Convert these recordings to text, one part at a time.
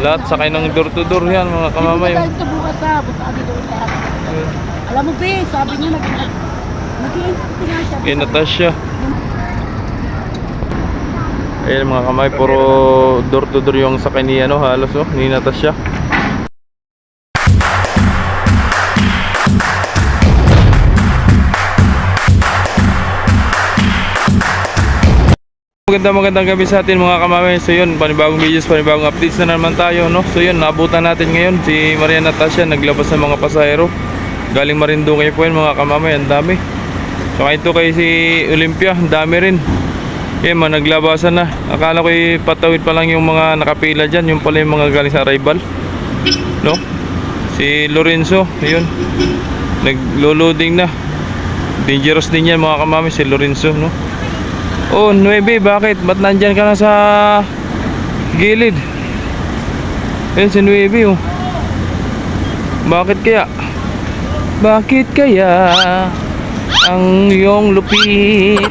Lahat sakay ng door to door yan mga kamamay. Dito tayo bukas ha, buta dito lahat. Alam mo be, sabi niya nag-iintindi nga siya. Kay Natasha. Ayan mga kamay, puro door to door yung sakay ni ano, halos oh, ni Natasha. Magandang gabi sa atin mga kamamay. So yun, panibagong videos, panibagong updates na naman tayo, no? So yun, naabutan natin ngayon si Maria Natasha, naglabas ng mga pasahero galing Marinduque po yun mga kamamay, ang dami. So ito kay si Olympia, ang dami rin. Yan man, naglabasan na. Akala ko patawid pa lang yung mga nakapila dyan, yung pala yung mga galing sa arrival, no? Si Lorenzo, yun, naglo-loading na. Dangerous din yan mga kamamay, si Lorenzo, no? Oh, 9, bakit? Ba't nandyan ka na sa gilid? Ayun si 9, oh. Bakit kaya? Bakit kaya ang iyong lupit?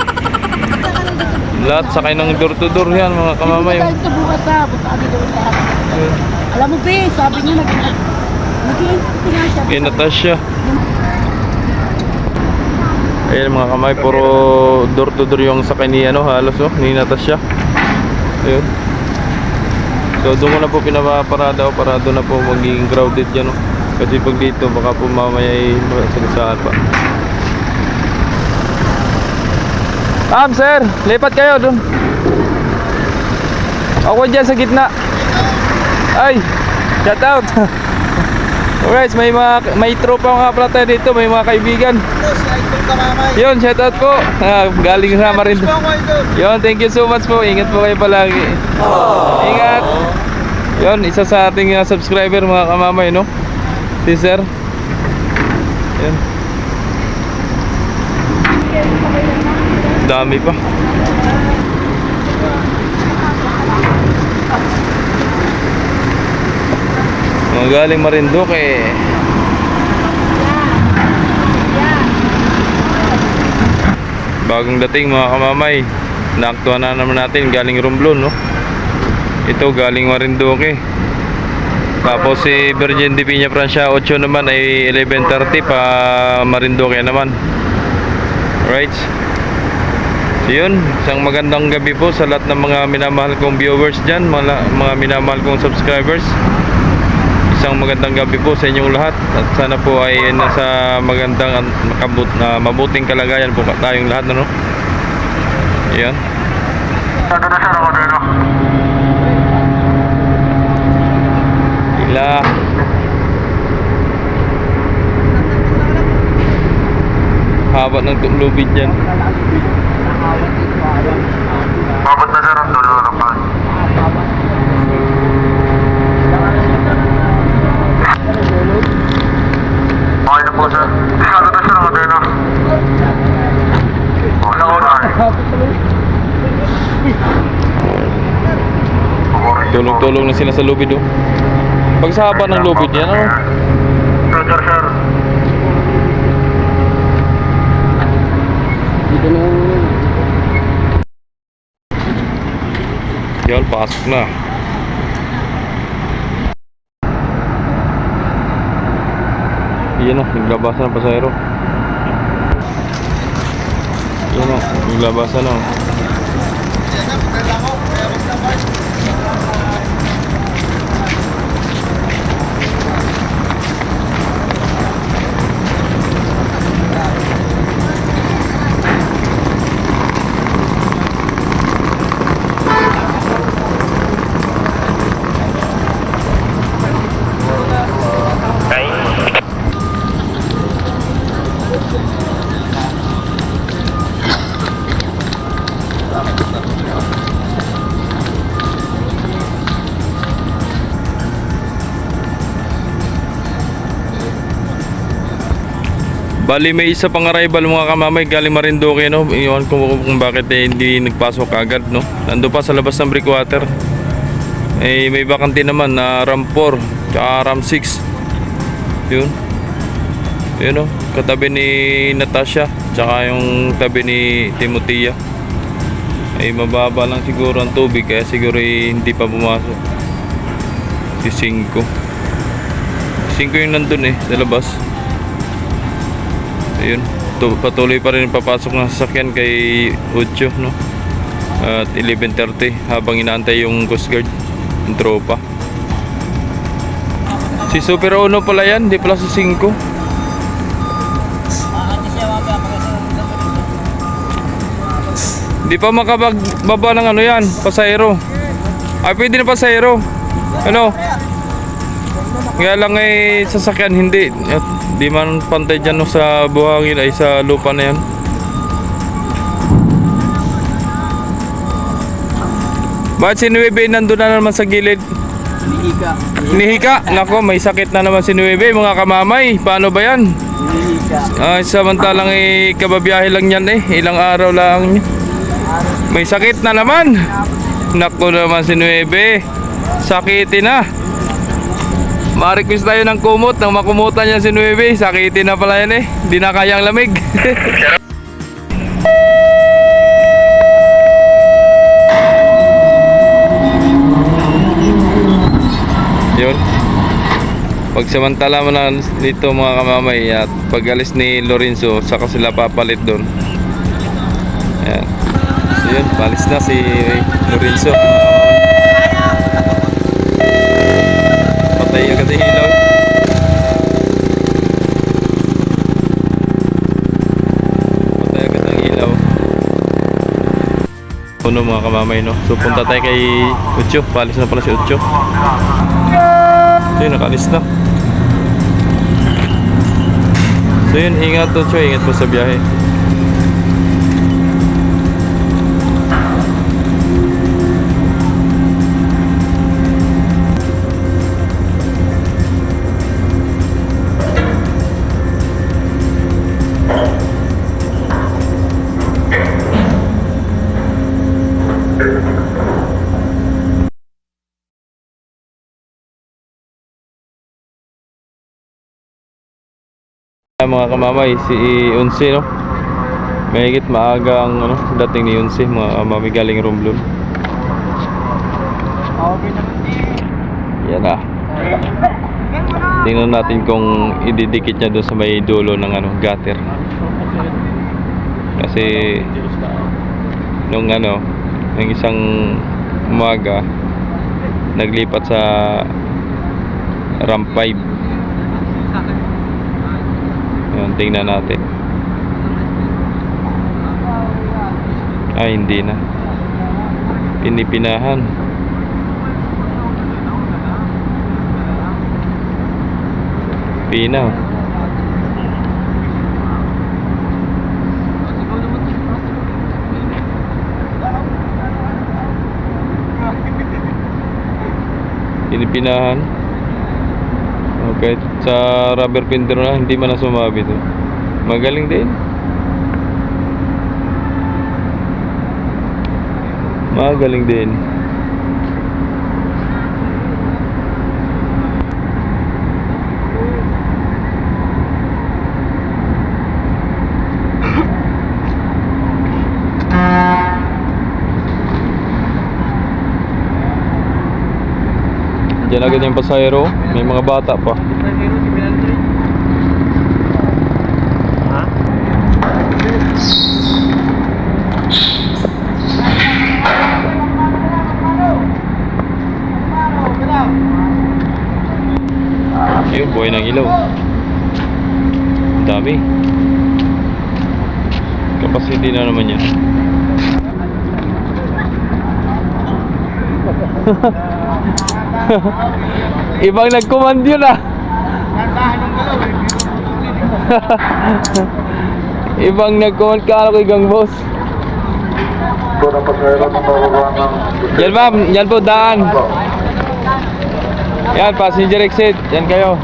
Lahat sakay ng door to door yan mga kamamay. Dito tayo bukas ha, buta dito lahat. Alam mo be, sabi niya nag-iintindi nga siya. Kay Natasha. Ayan mga kamay, puro door to door yung sakay ni ano, halos oh, ni Natasha. Ayun. So doon ko na po pinaparada o parado na po, magiging crowded dyan oh. Kasi pag dito baka po mamaya ay masagasaan pa. Sir, lipat kayo doon. Ako dyan sa gitna. Ay, shout out. Alright, may tropa mga pala tayo dito, may mga kaibigan. Yun, shout out po. Galing sa Marinduque. Yun, thank you so much po. Ingat po kayo palagi. Ingat. Yun, isa sa ating subscriber mga kamamay, no? Si Sir. Yun. Dami pa. Mga galing Marinduque. Bagong dating mga kamamay. Naaktuhan na naman natin galing Romblon, no? Ito galing Marinduque. Tapos si Virgin de Piña Francia 8 naman ay 11:30 pa Marinduque naman. Right. So yun, isang magandang gabi po sa lahat ng mga minamahal kong viewers dyan, mga minamahal kong subscribers. Isang magandang gabi po sa inyong lahat. At sana po ay nasa magandang mabuting kalagayan po tayong lahat, no? Yan. Ila. Haba ng lubid dyan. Abot na sir ang dulo ng pan. Okay na po sir. Sigado na sir ang adeno. Wala ko na. Tulong-tulong na sila sa lubid, oh. Pag sa haba ng lubid yan, ano? Roger sir. Dito na. Yan, pasok na. Yan o, naglabasan ng pasahero. Yan o, naglabasan o. Bali may isa pang arrival mga kamamay galing Marinduque, no? Iwan ko kung bakit hindi nagpasok agad, no? Nando pa sa labas ng breakwater. Eh may bakante naman na RAM 4 tsaka RAM 6. Yun. Yun, no? Katabi ni Natasha tsaka yung tabi ni Timothea. Ay mababa lang siguro ang tubig kaya siguro hindi pa pumasok. Si 5 yung nandun eh, sa labas. Ayun, patuloy pa rin papasok ng sasakyan kay 8, no? At 11:30 habang inaantay yung Coast Guard, yung tropa. Si Super Uno pala yan, di pala si 5. Di pa makabagbaba ng ano yan, pasahero. Ay, pwede na pasahero. Ano? Kaya lang ay sasakyan hindi. At di man pantay dyan no, sa buhangin ay sa lupa na yan. Bakit si Nuebe nandun na naman sa gilid? Hinihika. Hinihika? Nako, may sakit na naman si Nuebe, mga kamamay. Paano ba yan? Hinihika. Samantalang kababiyahe lang yan eh. Ilang araw lang. May sakit na naman. Nako naman si Nuebe. Sakitin na. Ma-request tayo ng kumot. Nang makumutan niya si Nuebe, sakitin na pala yan eh. Di na kayang lamig. Yun. Pagsamantala mo na dito mga kamamay at pag alis ni Lorenzo, saka sila papalit doon. Ayan. So yun, palis na si Lorenzo. Patay agad ang ilaw. Patay agad ang ilaw. Ano mga kamamay, no? So punta tayo kay Ucho. Palis na pala si Ucho. So yun, nakalis na. So yun, ingat Ucho. Ingat po sa biyahe. Mga kamamay, si Unsi, no? Mahigit maaga ang ano, dating ni Unsi, mga kamamay galing Romblon. Yan na. Tingnan natin kung ididikit niya doon sa may dulo ng ano, gutter. Kasi nung ano, ng isang umaga naglipat sa ramp 5. Ayan, tingnan natin. Ay, hindi na. Pinipinahan. Pinaw. Pinipinahan. Okay, sa rubber printer na hindi man na sumabi to. Magaling din. Magaling din. Diyan agad yung pasahero. May mga bata pa. Ayun, buhay ng ilaw. Ang dami. Capacity na naman yan. Ibang nag-command yun ah. Ibang nag-command ka ako igang boss. Yan ma'am, yan po daan. Yan, passenger exit. Yan kayo.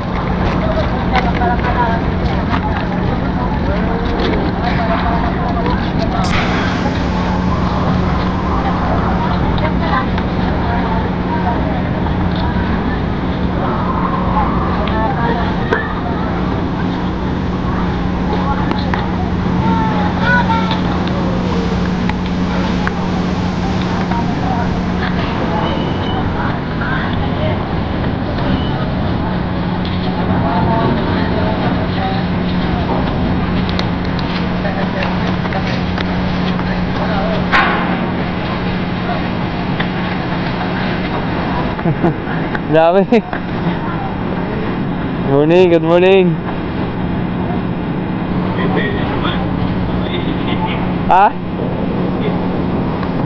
Dami. Morning, good morning. Ha?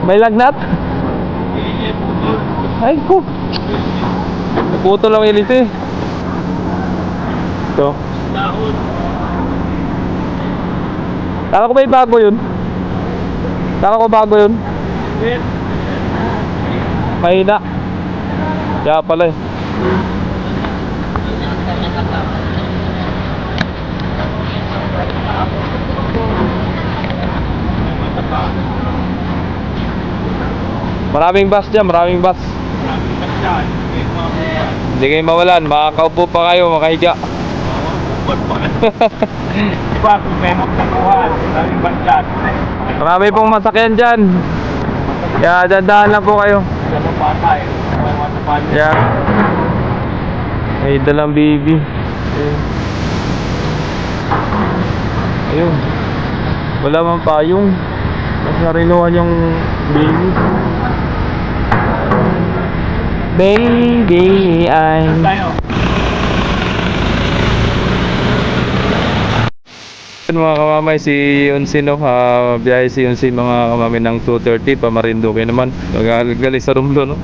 May lagnat? Ay ko. Naputo lang ilit eh. Ito. Kala ko may bago yun. Kala ko bago yun. Mahina. Kaya pala eh. Maraming bus dyan, maraming bus. Hindi kayo mawalan, makakaupo pa kayo, makahiga. Marami pong masakyan dyan. Kaya dandahan lang po kayo. Yan. May dalang baby. Ayun. Wala man payong. Mas narinuhan yung baby. Baby, I'm... Mga kamamay, si Yunsin, no? Biyahe si Yunsin mga kamamay ng 2:30 pa Marinduque naman. Galing sa Rumlo, no?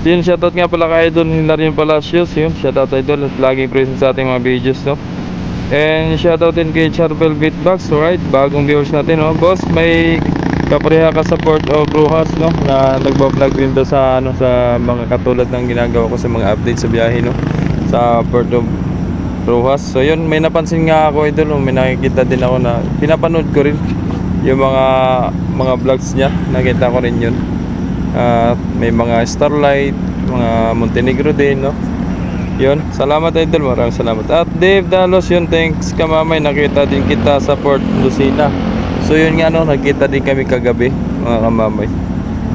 Yun, shoutout nga pala kay Idol Hilarion Palacios. Yun, shoutout Idol, laging present sa ating mga videos, no? And shoutout din kay Charbel Beatbox, alright? Bagong viewers natin, no? Boss, may kapareha ka sa Port of Rojas, no? Na nagbablog din daw sa, ano, sa mga katulad ng ginagawa ko sa mga updates sa biyahe, no? Sa Port of Rojas. So yun, may napansin nga ako Idol, may nakikita din ako na pinapanood ko rin yung mga vlogs niya. Nakita ko rin yun. May mga Starlight, mga Montenegro din, no? Yun, salamat Idol, maraming salamat. At Dave Dalos, yun, thanks kamamay, nakita din kita sa Port Lucina. So yun nga, no, nakita din kami kagabi mga kamamay.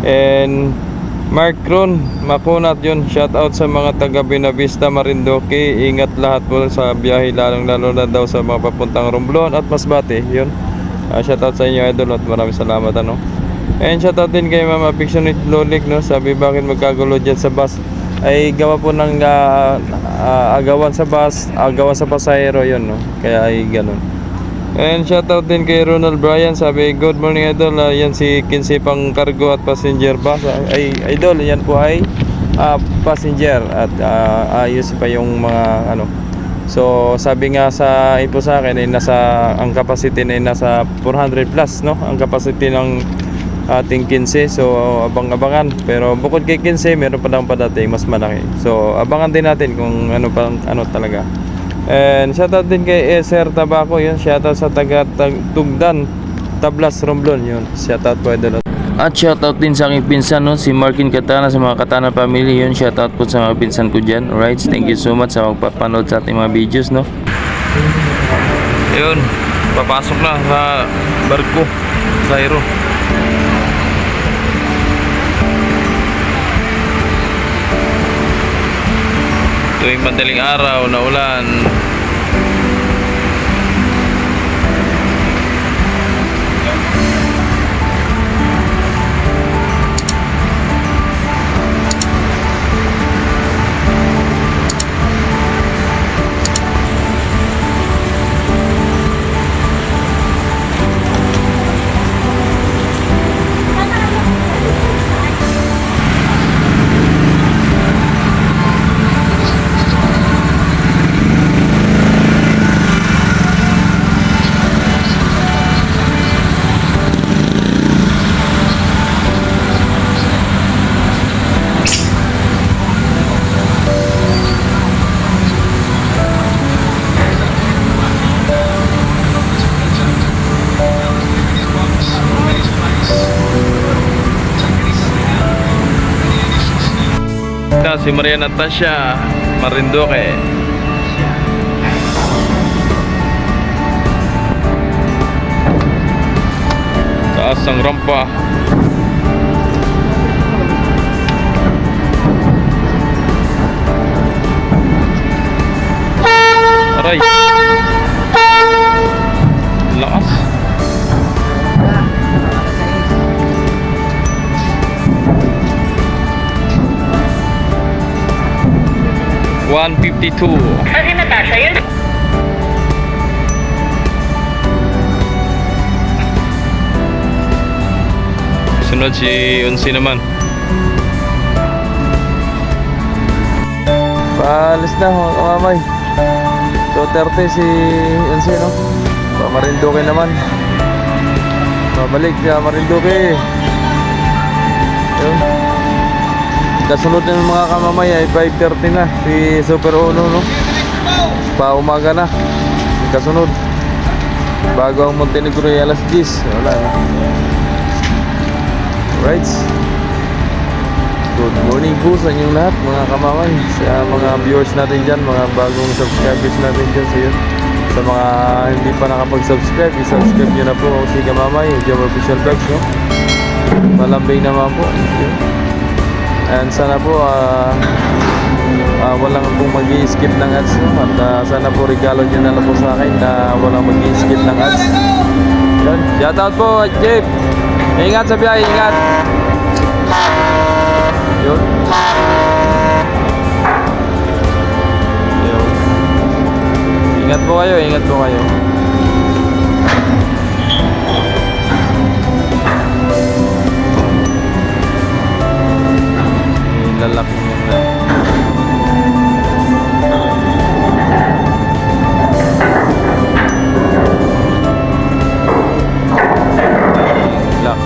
And Mark Ron Makunat, yun, shout out sa mga taga Buenavista, Marinduque. Ingat lahat po sa biyahe, lalong lalo na daw sa mga papuntang Romblon at Masbate. Yun, shout out sa inyo Idol at maraming salamat, ano. And shout out din kay Mama Pictionate Lolik, no. Sabi bakit magkagulo dyan sa bus, ay gawa po ng agawan sa bus, agawan sa pasahero, yun, no. Kaya ay ganun. And shoutout din kay Ronald Bryan, sabi good morning Idol, yan si Kinsey pang cargo at passenger bus. Ay Idol, yan po ay passenger at ayos pa yung mga ano. So sabi nga sa info sa akin ay ang capacity ay nasa 400 plus, no, ang capacity ng ating 15. So abang-abangan, pero bukod kay 15 meron pa daw padating mas malaki. So abangan din natin kung ano pa ano talaga. And shoutout din kay Eser Tabaco, yun, shoutout sa taga Tugdan, Tablas, Romblon, yun, shoutout po Idol. At shoutout din sa aking pinsan, no, si Markin Katana, sa mga Katana family, yun, shoutout po sa mga pinsan ko dyan. Alright, thank you so much sa magpapanood sa ating mga videos, no. Yun, papasok na sa barko, sa Aero. Tuwing madaling araw na ulan, si Maria Natasha, Marinduque. Taas ang rampa. Aray, lakas. 152. Kasi Natasha yun. Sunod si Unsi naman. Paalis na mga kamamay. 2:30 si Unsi, no? Marinduque naman. Babalik siya Marinduque. Yun. Kasunod ng mga kamamay ay 5:30 na si Super Uno, no? Pa umaga na. Kasunod. Bago ang Montenegro ay alas 10. Wala na. Right. Good morning po sa inyong lahat mga kamamay, sa mga viewers natin dyan, mga bagong subscribers natin dyan. So yun, sa mga hindi pa nakapag-subscribe, i-subscribe nyo na po si Kamamay, Jomar Official Vlogs, no? Malambing naman po. And sana po walang pong mag-i-skip ng ads, no? At sana po regalo nyo na lang po sa akin na walang mag-i-skip ng ads. Yun, shoutout po Jeep. Ingat sa biyahe, ingat. Yun. Yun. Ingat po kayo, ingat po kayo. Lalaki nyo na. Lock.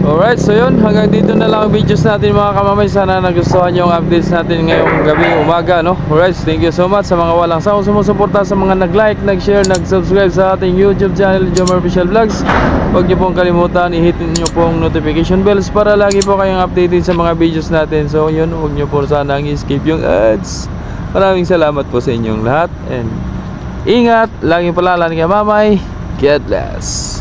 Alright, so yun, hanggang dito na lang ang videos natin mga kamamay. Sana nagustuhan nyo ang updates natin ngayong gabi, umaga, no? Alright, thank you so much sa mga walang sawang sumusuporta, sa mga nag-like, nag-share, nag-subscribe sa ating YouTube channel, Jomar Official Vlogs. Huwag nyo pong kalimutan, i-hit nyo pong notification bells para lagi po kayong updated sa mga videos natin. So yun, huwag nyo po sanang i-skip yung ads. Maraming salamat po sa inyong lahat, and ingat, laging palalan kay Mamay. God bless.